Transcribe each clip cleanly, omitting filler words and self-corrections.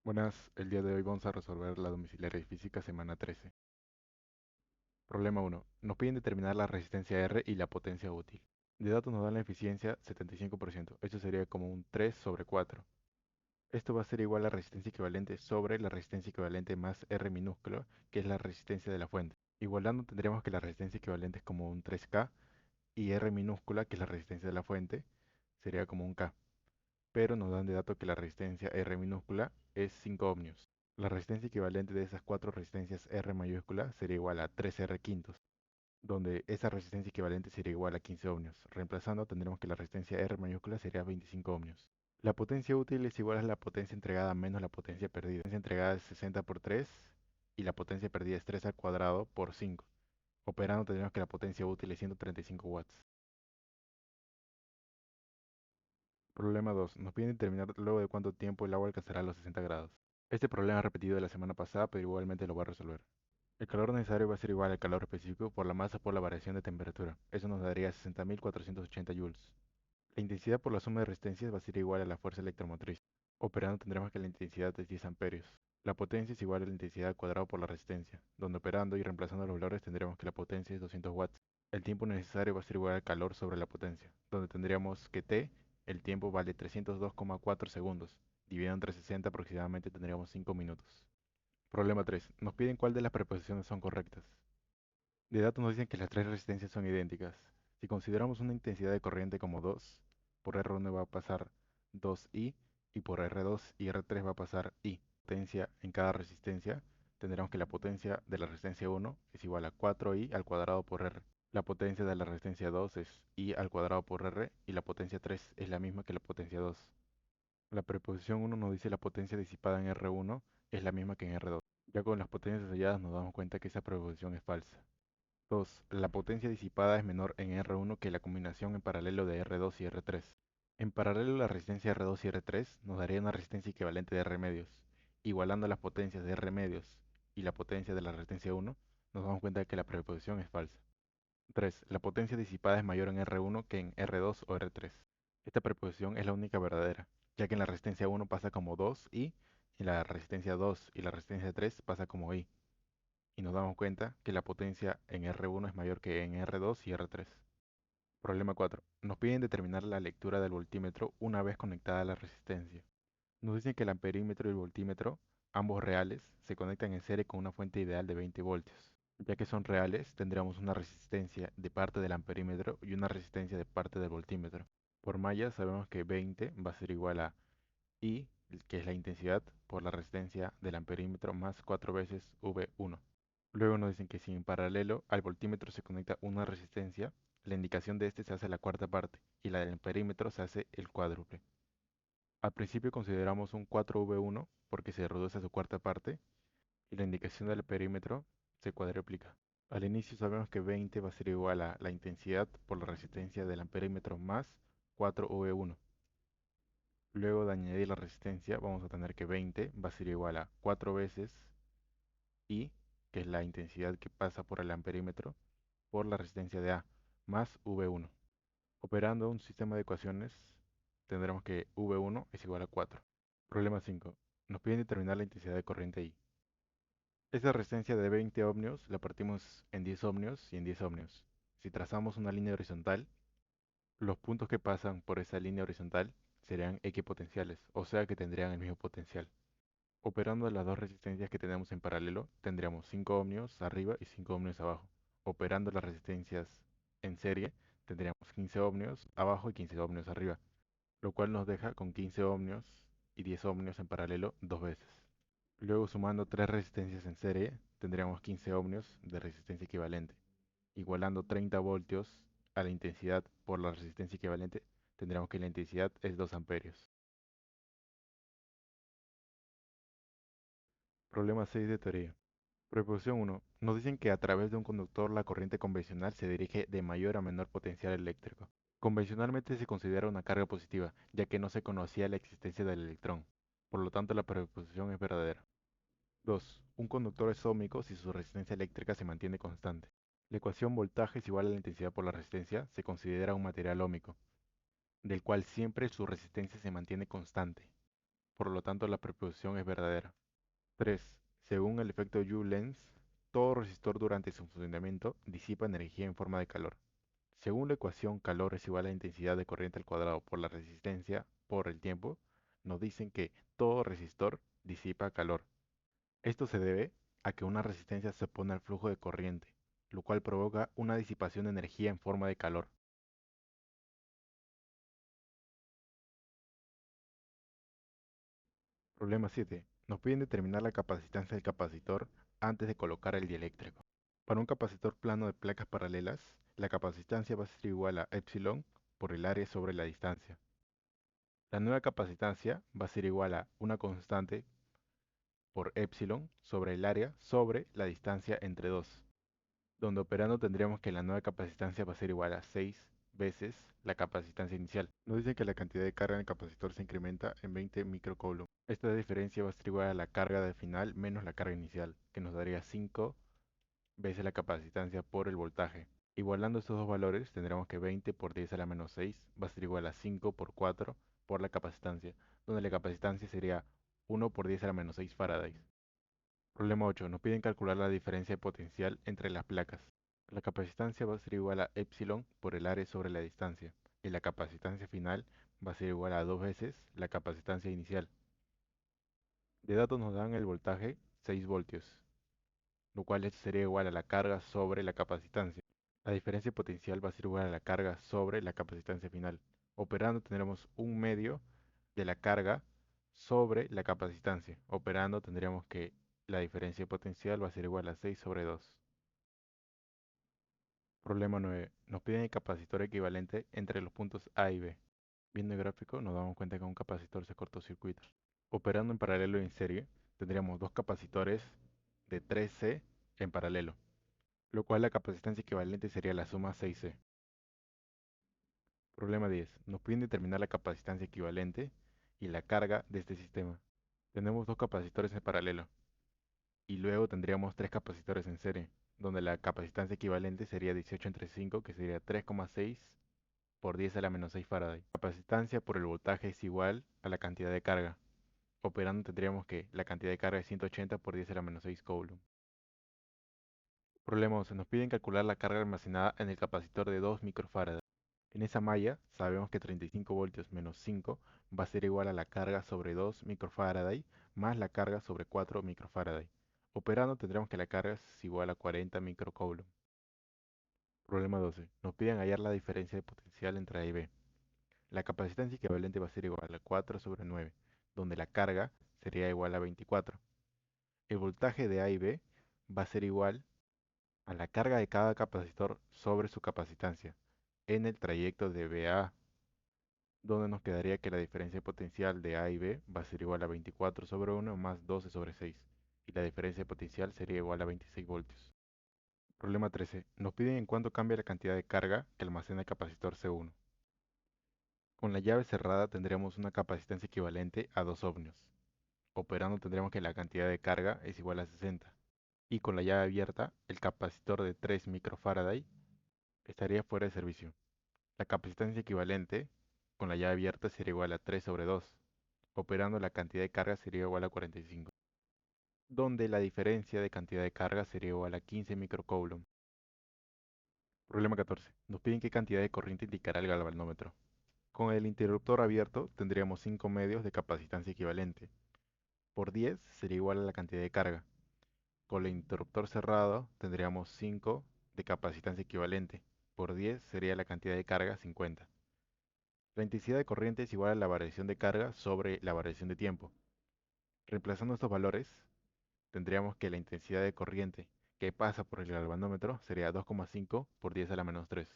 Buenas, el día de hoy vamos a resolver la domiciliaria y física semana 13. Problema 1. Nos piden determinar la resistencia R y la potencia útil. De datos nos dan la eficiencia 75%. Esto sería como un 3 sobre 4. Esto va a ser igual a la resistencia equivalente sobre la resistencia equivalente más R minúsculo, que es la resistencia de la fuente. Igualando tendríamos que la resistencia equivalente es como un 3K y R minúscula, que es la resistencia de la fuente, sería como un K. Pero nos dan de dato que la resistencia R minúscula es 5 ohmios. La resistencia equivalente de esas cuatro resistencias R mayúscula sería igual a 3R quintos, donde esa resistencia equivalente sería igual a 15 ohmios. Reemplazando tendremos que la resistencia R mayúscula sería 25 ohmios. La potencia útil es igual a la potencia entregada menos la potencia perdida. La potencia entregada es 60 por 3 y la potencia perdida es 3 al cuadrado por 5. Operando tendremos que la potencia útil es 135 watts. Problema 2. Nos piden determinar luego de cuánto tiempo el agua alcanzará los 60 grados. Este problema es repetido de la semana pasada, pero igualmente lo voy a resolver. El calor necesario va a ser igual al calor específico por la masa por la variación de temperatura. Eso nos daría 60.480 joules. La intensidad por la suma de resistencias va a ser igual a la fuerza electromotriz. Operando tendremos que la intensidad es 10 amperios. La potencia es igual a la intensidad al cuadrado por la resistencia, donde operando y reemplazando los valores tendremos que la potencia es 200 watts. El tiempo necesario va a ser igual al calor sobre la potencia, donde tendríamos que T, el tiempo vale 302,4 segundos. Dividido entre 60 aproximadamente tendríamos 5 minutos. Problema 3. Nos piden cuál de las preposiciones son correctas. De datos nos dicen que las tres resistencias son idénticas. Si consideramos una intensidad de corriente como 2, por R1 va a pasar 2I y por R2 y R3 va a pasar I. Potencia en cada resistencia, tendremos que la potencia de la resistencia 1 es igual a 4I al cuadrado por R. La potencia de la resistencia 2 es I al cuadrado por R y la potencia 3 es la misma que la potencia 2. La preposición 1 nos dice la potencia disipada en R1 es la misma que en R2. Ya con las potencias halladas nos damos cuenta que esa preposición es falsa. 2. La potencia disipada es menor en R1 que la combinación en paralelo de R2 y R3. En paralelo la resistencia R2 y R3 nos daría una resistencia equivalente de R medios. Igualando las potencias de R medios y la potencia de la resistencia 1, nos damos cuenta de que la preposición es falsa. 3. La potencia disipada es mayor en R1 que en R2 o R3. Esta preposición es la única verdadera, ya que en la resistencia 1 pasa como 2I, en la resistencia 2 y la resistencia 3 pasa como I. Y nos damos cuenta que la potencia en R1 es mayor que en R2 y R3. Problema 4. Nos piden determinar la lectura del voltímetro una vez conectada a la resistencia. Nos dicen que el amperímetro y el voltímetro, ambos reales, se conectan en serie con una fuente ideal de 20 voltios. Ya que son reales, tendríamos una resistencia de parte del amperímetro y una resistencia de parte del voltímetro. Por malla sabemos que 20 va a ser igual a I, que es la intensidad, por la resistencia del amperímetro más 4 veces V1. Luego nos dicen que si en paralelo al voltímetro se conecta una resistencia, la indicación de este se hace la cuarta parte y la del amperímetro se hace el cuádruple. Al principio consideramos un 4V1 porque se reduce a su cuarta parte y la indicación del perímetro se cuadruplica. Al inicio sabemos que 20 va a ser igual a la intensidad por la resistencia del amperímetro más 4V1. Luego de añadir la resistencia vamos a tener que 20 va a ser igual a 4 veces I, que es la intensidad que pasa por el amperímetro, por la resistencia de A, más V1. Operando un sistema de ecuaciones, tendremos que V1 es igual a 4. Problema 5. Nos piden determinar la intensidad de corriente I. Esta resistencia de 20 ohmios la partimos en 10 ohmios y en 10 ohmios. Si trazamos una línea horizontal, los puntos que pasan por esa línea horizontal serían equipotenciales, o sea que tendrían el mismo potencial. Operando las dos resistencias que tenemos en paralelo, tendríamos 5 ohmios arriba y 5 ohmios abajo. Operando las resistencias en serie, tendríamos 15 ohmios abajo y 15 ohmios arriba, lo cual nos deja con 15 ohmios y 10 ohmios en paralelo dos veces. Luego, sumando tres resistencias en serie, tendríamos 15 ohmios de resistencia equivalente. Igualando 30 voltios a la intensidad por la resistencia equivalente, tendríamos que la intensidad es 2 amperios. Problema 6 de teoría. Proposición 1. Nos dicen que a través de un conductor la corriente convencional se dirige de mayor a menor potencial eléctrico. Convencionalmente se considera una carga positiva, ya que no se conocía la existencia del electrón. Por lo tanto, la proposición es verdadera. 2. Un conductor es óhmico si su resistencia eléctrica se mantiene constante. La ecuación voltaje es igual a la intensidad por la resistencia se considera un material óhmico, del cual siempre su resistencia se mantiene constante. por lo tanto la proposición es verdadera. 3. Según el efecto Joule-Lenz, todo resistor durante su funcionamiento disipa energía en forma de calor. Según la ecuación calor es igual a la intensidad de corriente al cuadrado por la resistencia por el tiempo, nos dicen que todo resistor disipa calor. Esto se debe a que una resistencia se opone al flujo de corriente, lo cual provoca una disipación de energía en forma de calor. Problema 7. Nos piden determinar la capacitancia del capacitor antes de colocar el dieléctrico. Para un capacitor plano de placas paralelas, la capacitancia va a ser igual a epsilon por el área sobre la distancia. La nueva capacitancia va a ser igual a una constante por epsilon sobre el área sobre la distancia entre dos, donde operando tendríamos que la nueva capacitancia va a ser igual a 6 veces la capacitancia inicial. Nos dicen que la cantidad de carga en el capacitor se incrementa en 20 microcoulomb. Esta diferencia va a ser igual a la carga de final menos la carga inicial, que nos daría 5 veces la capacitancia por el voltaje. Igualando estos dos valores, tendremos que 20 por 10 a la menos 6 va a ser igual a 5 por 4 por la capacitancia, donde la capacitancia sería 1 por 10 a la menos 6 faraday. Problema 8. Nos piden calcular la diferencia de potencial entre las placas. La capacitancia va a ser igual a epsilon por el área sobre la distancia, y la capacitancia final va a ser igual a 2 veces la capacitancia inicial. De datos nos dan el voltaje 6 voltios, lo cual esto sería igual a la carga sobre la capacitancia. La diferencia potencial va a ser igual a la carga sobre la capacitancia final. Operando tendremos un medio de la carga sobre la capacitancia. Operando tendríamos que la diferencia potencial va a ser igual a 6 sobre 2. Problema 9. Nos piden el capacitor equivalente entre los puntos A y B. Viendo el gráfico nos damos cuenta que un capacitor se cortocircuita. Operando en paralelo y en serie, tendríamos dos capacitores de 3C en paralelo, lo cual la capacitancia equivalente sería la suma 6C. Problema 10. Nos piden determinar la capacitancia equivalente y la carga de este sistema. Tenemos dos capacitores en paralelo y luego tendríamos tres capacitores en serie, donde la capacitancia equivalente sería 18 entre 5, que sería 3,6 por 10 a la menos 6 Faraday. La capacitancia por el voltaje es igual a la cantidad de carga. Operando tendríamos que la cantidad de carga es 180 por 10 a la menos 6 Coulomb. Problema 11. Nos piden calcular la carga almacenada en el capacitor de 2 microfarad. En esa malla sabemos que 35 voltios menos 5 va a ser igual a la carga sobre 2 microfaraday más la carga sobre 4 microfaraday. Operando tendremos que la carga es igual a 40 microcoulomb. Problema 12. Nos piden hallar la diferencia de potencial entre A y B. La capacitancia equivalente va a ser igual a 4 sobre 9, donde la carga sería igual a 24. El voltaje de A y B va a ser igual a la carga de cada capacitor sobre su capacitancia en el trayecto de B a A, donde nos quedaría que la diferencia potencial de A y B va a ser igual a 24 sobre 1 más 12 sobre 6, y la diferencia potencial sería igual a 26 voltios. Problema 13. Nos piden en cuánto cambia la cantidad de carga que almacena el capacitor C1. Con la llave cerrada tendríamos una capacitancia equivalente a 2 ohmios. Operando tendríamos que la cantidad de carga es igual a 60. Y con la llave abierta, el capacitor de 3 microfaraday estaría fuera de servicio. La capacitancia equivalente con la llave abierta sería igual a 3 sobre 2. Operando la cantidad de carga sería igual a 45, donde la diferencia de cantidad de carga sería igual a 15 microcoulomb. Problema 14. Nos piden qué cantidad de corriente indicará el galvanómetro. Con el interruptor abierto tendríamos 5 medios de capacitancia equivalente. Por 10 sería igual a la cantidad de carga. Con el interruptor cerrado tendríamos 5 de capacitancia equivalente. Por 10 sería la cantidad de carga 50. La intensidad de corriente es igual a la variación de carga sobre la variación de tiempo. Reemplazando estos valores, tendríamos que la intensidad de corriente que pasa por el galvanómetro sería 2,5 por 10 a la menos 3.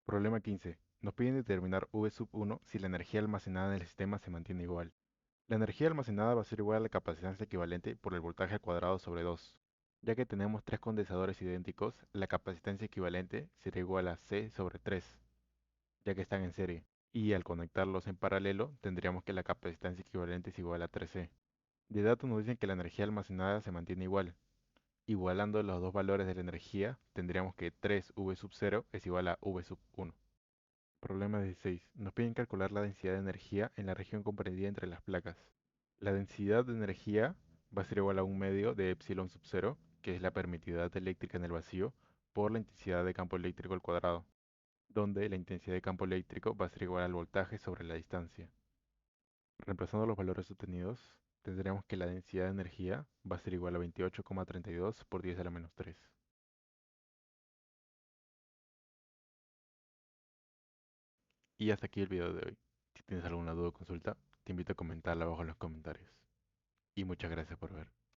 Problema 15. Nos piden determinar V sub 1 si la energía almacenada en el sistema se mantiene igual. La energía almacenada va a ser igual a la capacitancia equivalente por el voltaje al cuadrado sobre 2. Ya que tenemos tres condensadores idénticos, la capacitancia equivalente será igual a C sobre 3, ya que están en serie. Y al conectarlos en paralelo, tendríamos que la capacitancia equivalente es igual a 3C. De datos nos dicen que la energía almacenada se mantiene igual. Igualando los dos valores de la energía, tendríamos que 3V sub 0 es igual a V sub 1. Problema 16. Nos piden calcular la densidad de energía en la región comprendida entre las placas. La densidad de energía va a ser igual a un medio de epsilon sub 0, que es la permitividad eléctrica en el vacío, por la intensidad de campo eléctrico al cuadrado, donde la intensidad de campo eléctrico va a ser igual al voltaje sobre la distancia. Reemplazando los valores obtenidos, tendremos que la densidad de energía va a ser igual a 28,32 por 10 a la menos 3. Y hasta aquí el video de hoy. Si tienes alguna duda o consulta, te invito a comentarla abajo en los comentarios. Y muchas gracias por ver.